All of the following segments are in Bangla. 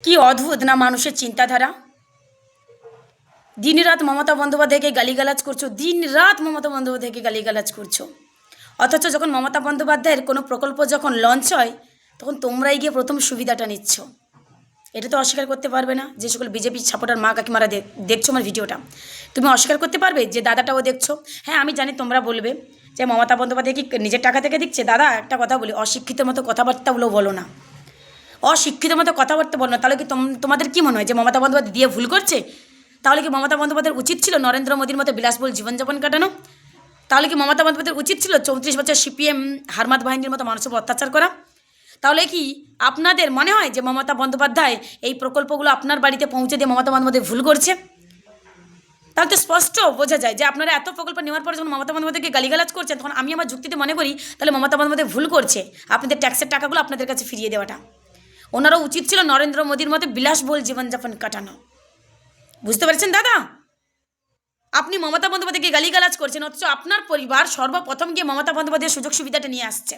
কি অদ্ভুত না মানুষের চিন্তাধারা। দিনরাত মমতা বন্দ্যোপাধ্যায়কে গালিগালাজ করছো, দিনরাত মমতা বন্দ্যোপাধ্যায়কে গালিগালাজ করছো, অথচ যখন মমতা বন্দ্যোপাধ্যায়ের কোনো প্রকল্প যখন লঞ্চ হয় তখন তোমরাই গিয়ে প্রথম সুবিধাটা নিচ্ছ। এটা তো অস্বীকার করতে পারবে না যে সকল বিজেপি সাপোর্টার মা কাকিমারা দেখছো আমার ভিডিওটা, তুমি অস্বীকার করতে পারবে যে দাদাটাও দেখছো? হ্যাঁ আমি জানি তোমরা বলবে যে মমতা বন্দ্যোপাধ্যায় কি নিজের টাকা থেকে দিচ্ছে। দাদা একটা কথা বলি, অশিক্ষিতের মতো কথাবার্তাগুলো বলো না, অশিক্ষিতের মতো কথাবার্তা বলো না। তাহলে কি তোমাদের কি মনে হয় যে মমতা বন্দ্যোপাধ্যায় দিয়ে ভুল করছে? তাহলে কি মমতা বন্দ্যোপাধ্যায়ের উচিত ছিল নরেন্দ্র মোদীর মতো বিলাসবহুল জীবনযাপন কাটানো? তাহলে কি মমতা বন্দ্যোপাধ্যায়ের উচিত ছিল 34 বছর সিপিএম হারমাত বাহিনীর মতো মানুষের উপর অত্যাচার করা? তাহলে কি আপনাদের মনে হয় যে মমতা বন্দ্যোপাধ্যায় এই প্রকল্পগুলো আপনার বাড়িতে পৌঁছে দিয়ে মমতা বন্দ্যোপাধ্যায় ভুল করছে? তাহলে তো স্পষ্ট বোঝা যায় যে আপনারা এত প্রকল্প নেওয়ার পরে যখন মমতা বন্দ্যোপাধ্যায়কে গালিগালাজ করছেন, তখন আমি আমার যুক্তিতে মনে করি তাহলে মমতা বন্দ্যোপাধ্যায় ভুল করছে আপনাদের ট্যাক্সের টাকাগুলো আপনাদের কাছে ফিরিয়ে দেওয়াটা। ওনারও উচিত ছিল নরেন্দ্র মোদীর মতো বিলাসবহুল জীবনযাপন কাটানো। বুঝতে পারছেন দাদা? আপনি মমতা বন্দ্যোপাধ্যায়কে গালিগালাজ করছেন, অথচ আপনার পরিবার সর্বপ্রথম গিয়ে মমতা বন্দ্যোপাধ্যায়ের সুযোগ সুবিধাটা নিয়ে আসছে।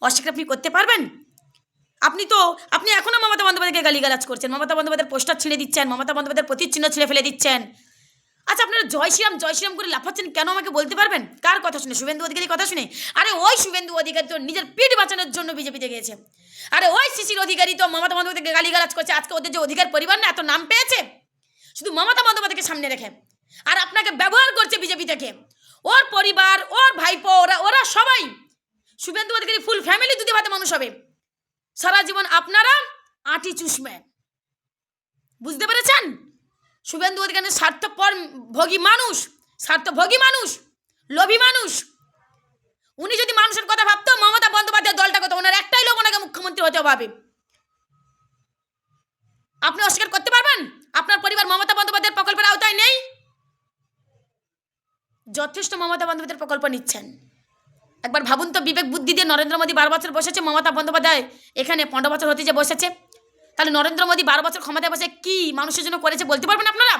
অস্বীকার আপনি করতে পারবেন? আপনি এখনও মমতা বন্দ্যোপাধ্যায়কে গালিগালাজ করছেন, মমতা বন্দ্যোপাধ্যায়ের পোস্টার ছিঁড়ে দিচ্ছেন, মমতা বন্দ্যোপাধ্যায়ের প্রতিচ্ছিন্ন ছিঁড়ে ফেলে দিচ্ছেন। আচ্ছা আপনারা জয় শ্রীরাম করে লাফাচ্ছেন কেন আমাকে বলতে পারবেন? কার কথা শুনে? শুভেন্দু অধিকারীর কথা শুনে? আরে ওই শুভেন্দু অধিকারী তো নিজের পিঠ বাঁচানোর জন্য বিজেপিতে গিয়েছে। আরে ওই শিশির অধিকারী তো মমতা বন্দ্যোপাধ্যায়কে গালিগালাজ করছে। আজকে ওদের যে অধিকার পরিবার না এত নাম পেয়েছে শুধু মমতা বন্দ্যোপাধ্যায়কে সামনে রেখে, আর আপনাকে ব্যবহার করছে বিজেপি থেকে। ওর পরিবার, ওর ভাইপো, ওরা সবাই শুভেন্দু অধিকারী ফুল ফ্যামিলি দুধে ভাতে মানুষ হবে। সারা জীবন আপনারা আঁটি চুষবে। বুঝতে পেরেছেন? শুভেন্দু অধিকারী স্বার্থভোগী মানুষ, লোভী মানুষ। উনি যদি মানুষের কথা ভাবতো মমতা বন্দ্যোপাধ্যায়ের দলটা কথা, ওনার একটাই লোক ওনাকে মুখ্যমন্ত্রী হতে হবে। আপনি অস্বীকার করতে পারবেন আপনার পরিবার মমতা বন্দ্যোপাধ্যায়ের প্রকল্পের আওতায় নেই? যথেষ্ট মমতা বন্দ্যোপাধ্যায়ের প্রকল্প নিচ্ছেন। একবার ভাবুন তো, বিবেক বুদ্ধি দিয়ে নরেন্দ্র মোদী 12 বছর বসেছে, মমতা বন্দ্যোপাধ্যায় এখানে 15 বছর হতে যে বসেছে। তাহলে নরেন্দ্র মোদী 12 বছর ক্ষমতায় বসে কি মানুষের জন্য করেছে বলতে পারবেন আপনারা?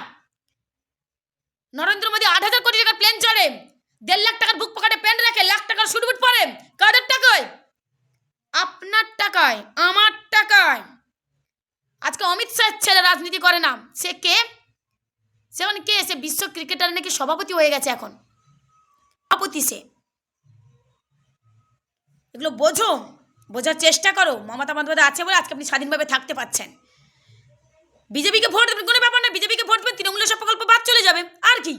নরেন্দ্র মোদী 8,000 কোটি টাকার প্লেন চড়ে, 1.5 লাখ টাকার বুক পকেটে পেন রাখে, লাখ টাকার শুটবুট পরে। কাদের টাকায়? আপনার টাকায়, আমার টাকায়। আজকে অমিত শাহের ছেলে রাজনীতি করে না, সে কে? সে বিশ্ব ক্রিকেটার নাকি সভাপতি হয়ে গেছে এখন, সভাপতি সে। এগুলো বোঝার চেষ্টা করো। মমতা বন্দ্যোপাধ্যায় আছে বলে আজকে আপনি স্বাধীনভাবে থাকতে পারছেন। বিজেপিকে ভোট দেবেন কোনো ব্যাপার না, বিজেপিকে ভোট দেবেন, তৃণমূলের সব প্রকল্প বাদ চলে যাবে, আর কি।